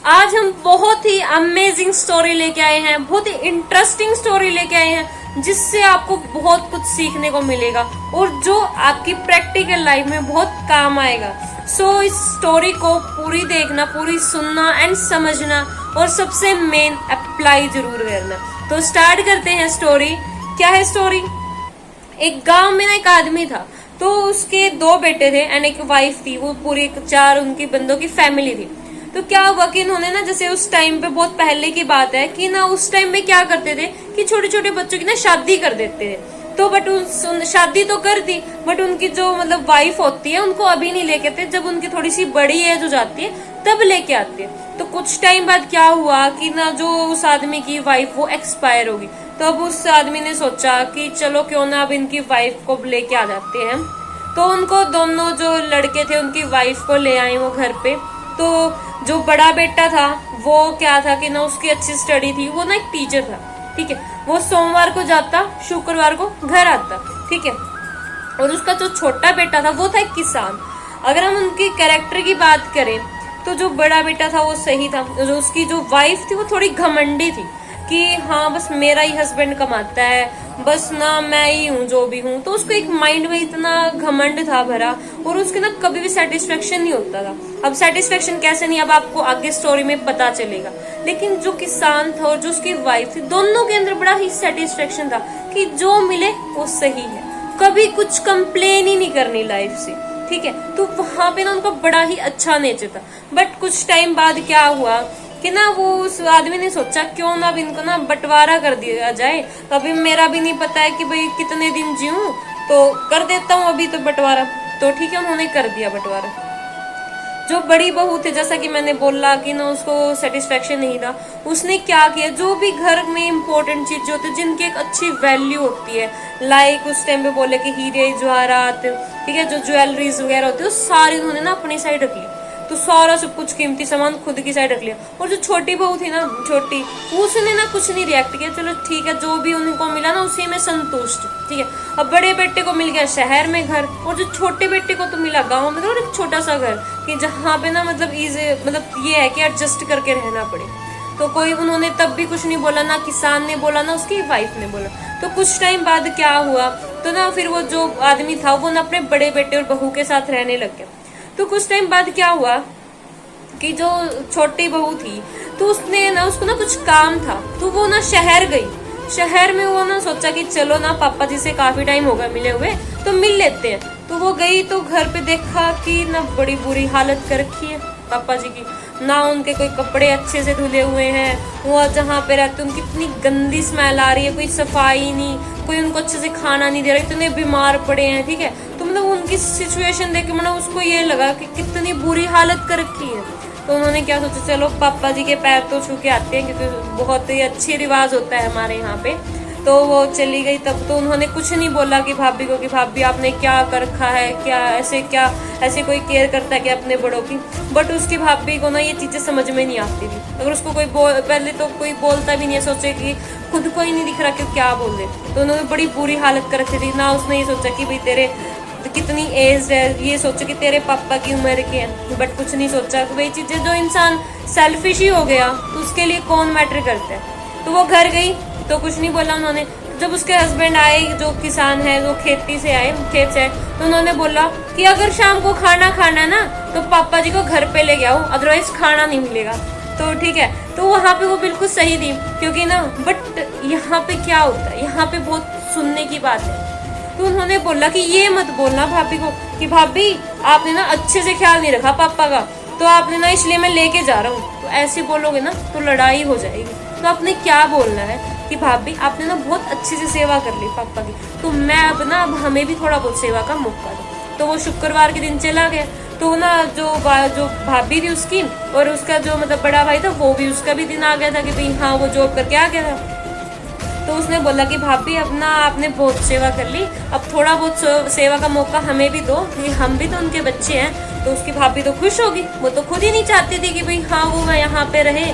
आज हम बहुत ही अमेजिंग स्टोरी लेके आए हैं, बहुत ही इंटरेस्टिंग स्टोरी लेके आए हैं, जिससे आपको बहुत कुछ सीखने को मिलेगा और जो आपकी प्रैक्टिकल लाइफ में बहुत काम आएगा। सो इस स्टोरी को पूरी देखना, पूरी सुनना एंड समझना, और सबसे मेन अप्लाई जरूर करना। तो स्टार्ट करते हैं स्टोरी। क्या है स्टोरी? एक गांव में ना एक आदमी था, तो उसके 2 बेटे थे एंड एक वाइफ थी। वो पूरी 4 उनकी बंदों की फैमिली थी। तो क्या हुआ कि इन्होंने ना, जैसे उस टाइम पे, बहुत पहले की बात है कि ना, उस टाइम में क्या करते थे कि छोटे छोटे बच्चों की ना शादी कर देते थे। तो बट शादी तो कर दी, बट उनकी जो मतलब वाइफ होती है उनको अभी नहीं लेके थे, जब उनकी थोड़ी सी बड़ी एज हो जाती है तब लेके आते हैं। तो कुछ टाइम बाद क्या हुआ कि ना, जो उस आदमी की वाइफ वो एक्सपायर होगी। तो अब उस आदमी ने सोचा कि चलो क्यों ना अब इनकी वाइफ को लेके आ जाते हैं। तो उनको दोनों जो लड़के थे उनकी वाइफ को ले आए वो घर पे। तो जो बड़ा बेटा था वो क्या था कि ना, उसकी अच्छी स्टडी थी, वो ना एक टीचर था, ठीक है। वो सोमवार को जाता, शुक्रवार को घर आता, ठीक है। और उसका जो छोटा बेटा था वो था एक किसान। अगर हम उनकी कैरेक्टर की बात करें तो जो बड़ा बेटा था वो सही था, जो उसकी जो वाइफ थी वो थोड़ी घमंडी थी कि हाँ बस मेरा ही हस्बैंड कमाता है, बस ना मैं ही हूँ जो भी हूँ। तो उसको एक माइंड में इतना घमंड था भरा, और उसके ना कभी भी सेटिस्फेक्शन नहीं होता था। अब सेटिस्फेक्शन कैसे नहीं, अब आपको आगे स्टोरी में पता चलेगा। लेकिन जो किसान था और जो उसकी वाइफ थी, दोनों के अंदर बड़ा ही सेटिस्फेक्शन था कि जो मिले वो सही है, कभी कुछ कंप्लेन ही नहीं करनी लाइफ से, ठीक है। तो वहां पे ना उनका बड़ा ही अच्छा नेचर था। बट कुछ टाइम बाद क्या हुआ कि ना, वो उस आदमी ने सोचा क्यों ना अब इनको ना बंटवारा कर दिया जाए। अभी मेरा भी नहीं पता है कि भाई कितने दिन जीऊं, तो कर देता हूँ अभी तो बंटवारा। तो ठीक है, उन्होंने कर दिया बंटवारा। जो बड़ी बहू थे, जैसा कि मैंने बोला कि ना, उसको सेटिस्फेक्शन नहीं था। उसने क्या किया, जो भी घर में इंपॉर्टेंट चीज होती है जिनकी एक अच्छी वैल्यू होती है, लाइक उस टाइम पे बोले कि हीरे जवाहरात, ठीक है, जो ज्वेलरीज वगैरह होती है, वो सारी उन्होंने ना अपनी साइड रख ली। तो सारा सब कुछ कीमती सामान खुद की साइड रख लिया। और जो छोटी बहू थी ना, छोटी, उसने ना कुछ नहीं रिएक्ट किया। चलो ठीक है, जो भी उनको मिला ना उसी में संतुष्ट, ठीक है। अब बड़े बेटे को मिल गया शहर में घर, और जो छोटे बेटे को तो मिला गांव में और एक छोटा सा घर, कि जहाँ पे ना मतलब इजी, मतलब ये है कि एडजस्ट करके रहना पड़े। तो कोई उन्होंने तब भी कुछ नहीं बोला, ना किसान ने बोला, ना उसकी वाइफ ने बोला। तो कुछ टाइम बाद क्या हुआ, तो ना फिर वो जो आदमी था वो ना अपने बड़े बेटे और बहू के साथ रहने लग गया। तो कुछ टाइम बाद क्या हुआ कि जो छोटी बहू थी, तो उसने ना, उसको ना कुछ काम था, तो वो ना शहर गई। शहर में वो ना सोचा कि चलो ना, पापा जी से काफी टाइम हो गया मिले हुए, तो मिल लेते हैं। तो वो गई, तो घर पे देखा कि ना बड़ी बुरी हालत कर रखी है पापा जी की। ना उनके कोई कपड़े अच्छे से धुले हुए हैं, वो जहाँ पे रहते उनकी इतनी गंदी स्मेल आ रही है, कोई सफाई नहीं, कोई उनको अच्छे से खाना नहीं दे रहा, इतने बीमार पड़े हैं, ठीक है। तो मतलब उनकी सिचुएशन देख के मतलब उसको ये लगा कि कितनी बुरी हालत कर रखी है। तो उन्होंने क्या सोचा, चलो पापा जी के पैर तो छू के आते हैं, क्योंकि बहुत ही अच्छी रिवाज होता है हमारे यहाँ पे। तो वो चली गई। तब तो उन्होंने कुछ नहीं बोला कि भाभी को, कि भाभी आपने क्या कर रखा है, क्या ऐसे कोई केयर करता है कि अपने बड़ों की। बट उसकी भाभी को ना ये चीजें समझ में नहीं आती थी। अगर उसको कोई पहले तो कोई बोलता भी नहीं है, सोचे कि खुद को ही नहीं दिख रहा कि क्या बोल दे। तो उन्होंने बड़ी बुरी हालत कर रखी थी ना। उसने ये सोचा कि भाई तेरे कितनी एज है, ये सोचा कि तेरे पापा की उम्र की है, बट कुछ नहीं सोचा कि वही चीजें, जो इंसान सेल्फिश ही हो गया तो उसके लिए कौन मैटर करता है। तो वो घर गई, तो कुछ नहीं बोला उन्होंने। जब उसके हस्बैंड आए, जो किसान है, जो खेती से आए, खेत से, तो उन्होंने बोला कि अगर शाम को खाना खाना है ना, तो पापा जी को घर पे ले गया, अदरवाइज खाना नहीं मिलेगा। तो ठीक है, तो वहां पे वो बिल्कुल सही थी, क्योंकि ना, बट यहाँ पे क्या होता है, यहाँ पे बहुत सुनने की बात है। तो उन्होंने बोला कि ये मत बोलना भाभी को कि भाभी आपने ना अच्छे से ख्याल नहीं रखा पापा का, तो आपने ना, इसलिए मैं लेके जा रहा हूँ। तो ऐसे बोलोगे ना तो लड़ाई हो जाएगी। तो आपने क्या बोलना है कि भाभी आपने ना बहुत अच्छे से सेवा कर ली पापा की, तो मैं अब ना, अब हमें भी थोड़ा बहुत सेवा का मौका दो। तो वो शुक्रवार के दिन चला गया। तो ना जो भाभी थी उसकी, और उसका जो मतलब बड़ा भाई था, वो भी, उसका भी दिन आ गया था कि भाई हाँ वो जॉब करके आ गया था। तो उसने बोला कि भाभी अब ना आपने बहुत सेवा कर ली, अब थोड़ा बहुत सेवा का मौका हमें भी दो, क्योंकि हम भी तो उनके बच्चे हैं। तो उसकी भाभी तो खुश होगी, वो तो खुद ही नहीं चाहती थी कि भाई हाँ वो यहाँ पे रहे।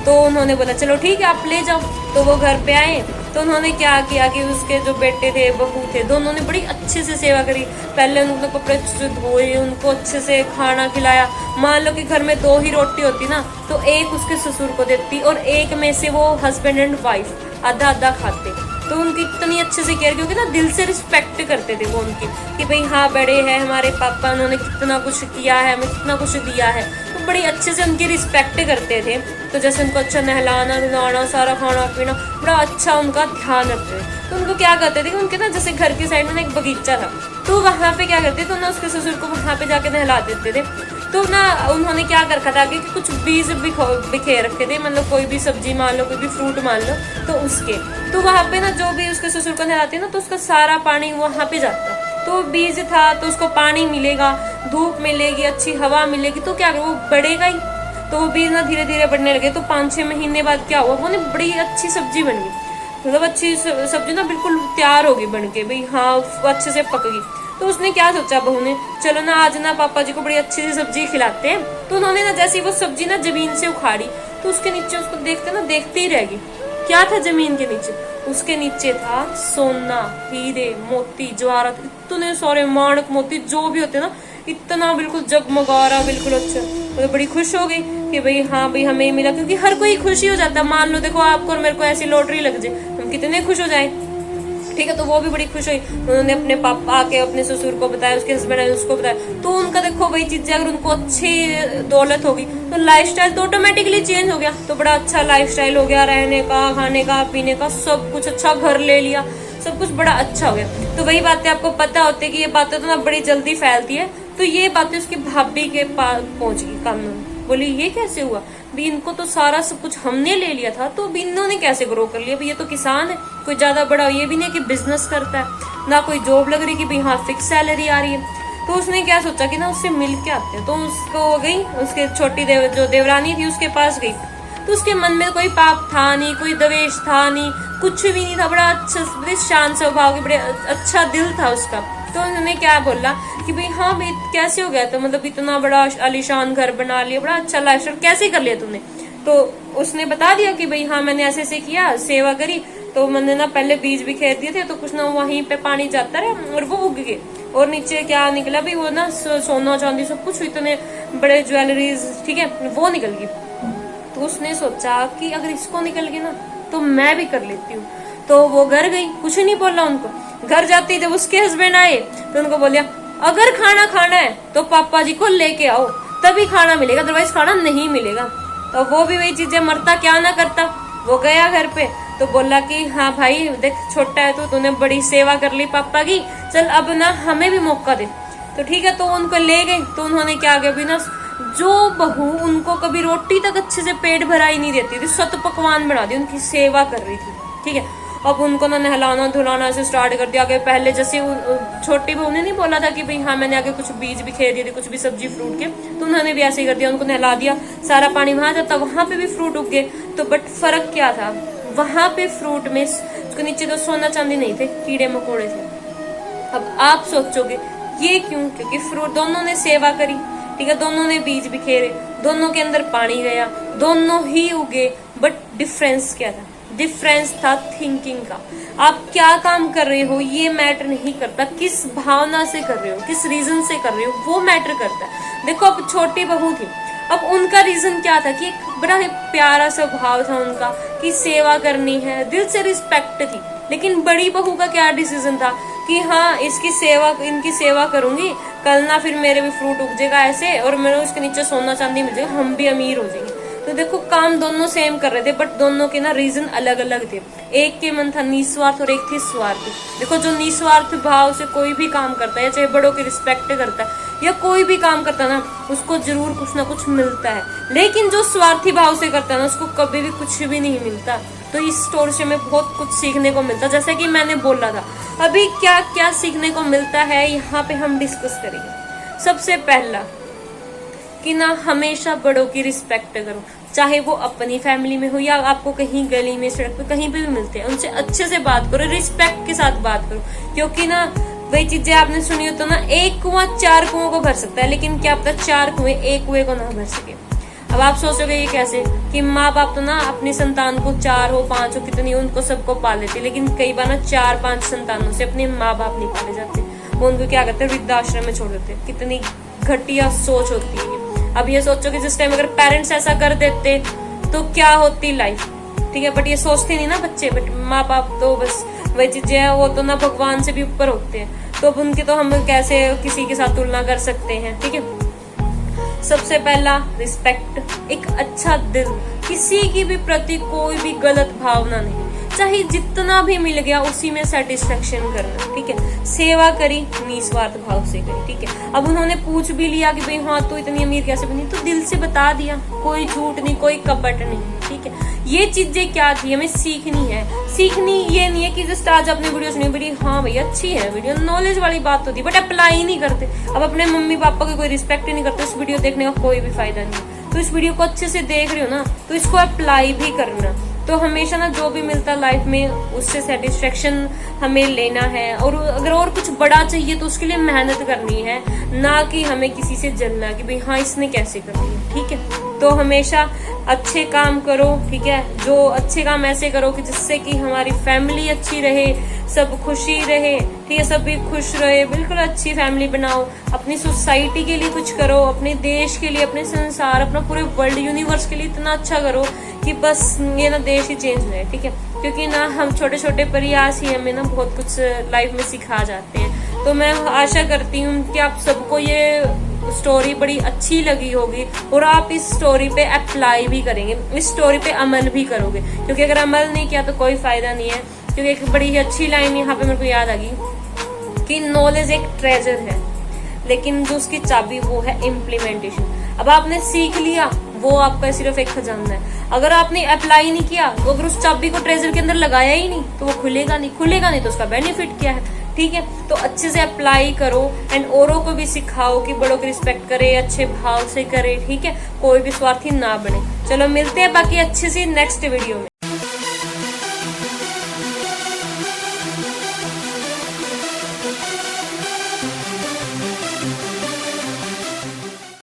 तो उन्होंने बोला चलो ठीक है आप ले जाओ। तो वो घर पे आए, तो उन्होंने क्या किया कि उसके जो बेटे थे बहू थे दोनों ने बड़ी अच्छे से सेवा करी। पहले उनको कपड़े अच्छे से धोए, उनको अच्छे से खाना खिलाया। मान लो कि घर में 2 ही रोटी होती ना, तो एक उसके ससुर को देती और एक में से वो हस्बैंड एंड वाइफ आधा आधा खाते। तो उनकी इतनी अच्छे से केयर, क्योंकि ना दिल से रिस्पेक्ट करते थे वो उनकी, कि भाई हाँ बड़े हैं हमारे पापा, उन्होंने कितना कुछ किया है, हमें कितना कुछ दिया है। तो बड़ी अच्छे से उनकी रिस्पेक्ट करते थे। तो जैसे उनको अच्छा नहलाना धुलाना, सारा खाना पीना, बड़ा अच्छा उनका ध्यान रखते थे। तो उनको क्या करते थे कि उनके ना जैसे घर के साइड में एक बगीचा था, तो वहाँ पे क्या करते थे ना, उसके ससुर को वहाँ पे जाके नहला देते थे। तो ना उन्होंने क्या कर रखा था कि कुछ बीज बिखेर रखे थे, मतलब कोई भी सब्जी मान लो, कोई भी फ्रूट मान लो, तो उसके तो वहाँ पे ना जो भी उसके ससुर को नहलाते ना, तो उसका सारा पानी वहाँ पे जाता। तो बीज था तो उसको पानी मिलेगा, धूप मिलेगी, अच्छी हवा मिलेगी, तो क्या वो बढ़ेगा ही। तो वो बीज ना धीरे धीरे बढ़ने लगे। तो 5-6 महीने बाद क्या हुआ, वो ना बड़ी अच्छी सब्जी बन गई। मतलब अच्छी सब्जी ना बिल्कुल तैयार होगी बन के, भाई हाँ अच्छे से पक गई। तो उसने क्या सोचा बहू ने, चलो ना आज ना पापा जी को बड़ी अच्छी सी सब्जी खिलाते हैं। तो उन्होंने ना जैसे वो सब्जी ना जमीन से उखाड़ी, तो उसके नीचे उसको देखते ना देखते ही रह गई। क्या था जमीन के नीचे? उसके नीचे था सोना, हीरे, मोती, जवाहरात, इतने सारे माणक मोती जो भी होते ना, इतना बिल्कुल जगमगा रहा, बिल्कुल अच्छा। तो बड़ी खुश हो गई कि भाई हाँ भाई हमें मिला, क्योंकि हर कोई खुशी हो जाता है। मान लो देखो आपको और मेरे को ऐसी लॉटरी लग जाए, हम कितने खुश हो जाए, ठीक है। तो वो भी बड़ी खुश हुई। उन्होंने अपने पापा के अपने ससुर को बताया, उसके हस्बैंड ने उसको बताया। तो उनका देखो वही चीजें, अगर उनको अच्छी दौलत होगी तो लाइफस्टाइल तो ऑटोमेटिकली चेंज हो गया। तो बड़ा अच्छा लाइफस्टाइल हो गया, रहने का, खाने का, पीने का, सब कुछ अच्छा, घर ले लिया, सब कुछ बड़ा अच्छा हो गया। तो वही बातें आपको पता होती है कि ये बातें तो ना बड़ी जल्दी फैलती है। तो ये बातें उसकी भाभी के पास पहुंच गई कान में। बोली ये कैसे हुआ भी, इनको तो सारा सब कुछ हमने ले लिया था, तो इन्होंने कैसे ग्रो कर लिया? भी ये तो किसान है, कोई ज्यादा बड़ा ये भी नहीं कि बिजनेस करता है, ना कोई जॉब लग रही कि भाई हाँ फिक्स सैलरी आ रही है। तो उसने क्या सोचा कि ना उससे मिल के आते हैं। तो उसको गई, उसके छोटी जो देवरानी थी उसके पास गई। तो उसके मन में कोई पाप था नहीं, कोई द्वेष था नहीं, कुछ भी नहीं था। बड़ा अच्छा, बड़े शांत स्वभाव के, बड़े अच्छा दिल था उसका। तो उन्होंने क्या बोला कि भाई हाँ भाई कैसे हो गया, तो मतलब इतना बड़ा आलीशान घर बना लिया, बड़ा अच्छा लाइफस्टाइल कैसे कर लिया तूने? तो उसने बता दिया कि भाई हाँ मैंने ऐसे ऐसे किया, सेवा करी। तो मैंने ना पहले बीज भी खेत दिए थे, तो कुछ ना वहीं पे पानी जाता रहा और वो उग गए। और नीचे क्या निकला भी, वो ना सोना चांदी सब कुछ, इतने बड़े ज्वेलरीज, ठीक है, वो निकल गई। तो उसने सोचा कि अगर इसको निकल गई ना तो मैं भी कर लेती हूँ। तो वो घर गई, कुछ नहीं बोला उनको। घर जाती जब उसके हस्बैंड आए तो उनको बोलिया अगर खाना खाना है तो पापा जी को लेके आओ, तभी खाना मिलेगा, अदरवाइज खाना नहीं मिलेगा। तो वो भी वही चीजें, मरता क्या ना करता। वो गया घर पे तो बोला कि हाँ भाई देख छोटा है तो तूने बड़ी सेवा कर ली पापा की, चल अब ना हमें भी मौका दे। तो ठीक है, तो उनको ले गए। तो उन्होंने क्या किया, बिना जो बहू उनको कभी रोटी तक अच्छे से पेट भरा ही नहीं देती थी, सत पकवान बना दी, उनकी सेवा कर रही थी, ठीक है। अब उनको ना नहलाना धुलाना से स्टार्ट कर दिया। पहले जैसे छोटी बहू ने नहीं बोला था कि भाई हाँ मैंने आगे कुछ बीज भी खेल दिए थे, कुछ भी सब्जी फ्रूट के, तो उन्होंने भी ऐसे ही कर दिया, उनको नहला दिया, सारा पानी वहां जाता, वहां पे भी फ्रूट उग गए। तो बट फर्क क्या था, वहां पे फ्रूट में उसके नीचे तो सोना चांदी नहीं थे, कीड़े मकोड़े थे। अब आप सोचोगे ये क्यों? क्योंकि फ्रूट दोनों ने सेवा करी, ठीक है, दोनों ने बीज बिखेरे, दोनों के अंदर पानी गया, दोनों ही उगे। बट डिफरेंस क्या था? डिफरेंस था थिंकिंग का। आप क्या काम कर रहे हो ये मैटर नहीं करता, किस भावना से कर रहे हो, किस रीजन से कर रहे हो, वो मैटर करता है। देखो अब छोटी बहू थी, अब उनका रीजन क्या था कि एक बड़ा ही प्यारा स्वभाव था उनका कि सेवा करनी है, दिल से रिस्पेक्ट थी। लेकिन बड़ी बहू का क्या डिसीजन था कि हाँ इनकी सेवा करूंगी, कल ना फिर मेरे भी फ्रूट उग जाएगा ऐसे, और मेरे उसके नीचे सोना चांदी मिल जाएगा, हम भी अमीर हो जाएंगे। तो देखो काम दोनों सेम कर रहे थे, बट दोनों के ना रीजन अलग अलग थे। एक के मन था निस्वार्थ और एक थी स्वार्थ। देखो जो निस्वार्थ भाव से कोई भी काम करता है, चाहे बड़ों की रिस्पेक्ट करता है या कोई भी काम करता है ना, उसको जरूर कुछ ना कुछ मिलता है। लेकिन जो स्वार्थी भाव से करता है ना, उसको कभी भी कुछ भी नहीं मिलता। तो इस स्टोरी से हमें बहुत कुछ सीखने को मिलता, जैसे कि मैंने बोला था। अभी क्या क्या सीखने को मिलता है यहाँ पे हम डिस्कस करेंगे। सबसे पहला कि ना हमेशा बड़ों की रिस्पेक्ट करो, चाहे वो अपनी फैमिली में हो या आपको कहीं गली में सड़क पे कहीं पे भी मिलते हैं, उनसे अच्छे से बात करो, रिस्पेक्ट के साथ बात करो। क्योंकि ना वही चीजें आपने सुनी हो तो ना, एक कुआं 4 कुओं को भर सकता है, लेकिन क्या पता 4 कुएं एक कुएं को ना भर सके। अब आप सोचोगे ये कैसे, कि माँ बाप तो ना अपनी संतान को 4 हो 5 हो कितनी उनको सबको पाल लेते, लेकिन कई बार ना 4-5 संतानों से अपने माँ बाप नहीं पाले जाते, वो उनको क्या करते हैं वृद्धाश्रम में छोड़ देते। कितनी घटिया सोच होती है। अब ये सोचो कि जिस टाइम अगर पेरेंट्स ऐसा कर देते तो क्या होती लाइफ, ठीक है। बट ये सोचते नहीं ना बच्चे, बट माँ बाप तो बस वही चीजें है, वो तो ना भगवान से भी ऊपर होते हैं, तो अब उनकी तो हम कैसे किसी के साथ तुलना कर सकते हैं, ठीक है। सबसे पहला रिस्पेक्ट, एक अच्छा दिल, किसी की भी प्रति कोई भी गलत भावना नहीं, चाहे जितना भी मिल गया उसी में सेटिस्फेक्शन करना, ठीक है। सेवा करी निस्वार्थ भाव से करी, ठीक है। अब उन्होंने पूछ भी लिया कि भाई हाँ तू इतनी अमीर कैसे बनी, तो दिल से बता दिया, कोई झूठ नहीं कोई कपट नहीं, ठीक है। ये चीजें क्या थी हमें सीखनी है। सीखनी ये नहीं है कि जस्ट आज आपने वीडियो सुनी बड़ी हाँ भैया अच्छी है वीडियो, नॉलेज वाली बात होती है, बट अप्लाई नहीं करते। अब अपने मम्मी पापा की कोई रिस्पेक्ट ही नहीं करते, इस वीडियो देखने का कोई भी फायदा नहीं। तो इस वीडियो को अच्छे से देख रहे हो ना, तो इसको अप्लाई भी करना। तो हमेशा ना जो भी मिलता लाइफ में उससे सेटिस्फेक्शन हमें लेना है, और अगर और कुछ बड़ा चाहिए तो उसके लिए मेहनत करनी है, ना कि हमें किसी से जलना कि भाई हाँ इसने कैसे कर लिया, ठीक है। तो हमेशा अच्छे काम करो, ठीक है। जो अच्छे काम ऐसे करो कि जिससे कि हमारी फैमिली अच्छी रहे, सब खुशी रहे, ठीक है, सब भी खुश रहे, बिल्कुल अच्छी फैमिली बनाओ। अपनी सोसाइटी के लिए कुछ करो, अपने देश के लिए, अपने संसार, अपना पूरे वर्ल्ड यूनिवर्स के लिए इतना अच्छा करो कि बस ये ना देश ही चेंज रहे, ठीक है। क्योंकि ना हम छोटे छोटे प्रयास ही हमें ना बहुत कुछ लाइफ में सिखा जाते हैं। तो मैं आशा करती हूँ कि आप सबको ये स्टोरी बड़ी अच्छी लगी होगी और आप इस स्टोरी पे अप्लाई भी करेंगे, इस स्टोरी पे अमल भी करोगे। क्योंकि अगर अमल नहीं किया तो कोई फायदा नहीं है। क्योंकि एक बड़ी ही अच्छी लाइन यहाँ पे मेरे को याद आ गई कि नॉलेज एक ट्रेजर है, लेकिन जो उसकी चाबी वो है इम्प्लीमेंटेशन। अब आपने सीख लिया, वो आपका सिर्फ एक खजाना है। अगर आपने अप्लाई नहीं किया, तो अगर उस चाबी को ट्रेजर के अंदर लगाया ही नहीं तो वो खुलेगा नहीं तो उसका बेनिफिट क्या है, ठीक है। तो अच्छे से अप्लाई करो एंड औरों को भी सिखाओ कि बड़ों की रिस्पेक्ट करे, अच्छे भाव से करे, ठीक है। कोई भी स्वार्थी ना बने। चलो मिलते हैं बाकी अच्छे से नेक्स्ट वीडियो में।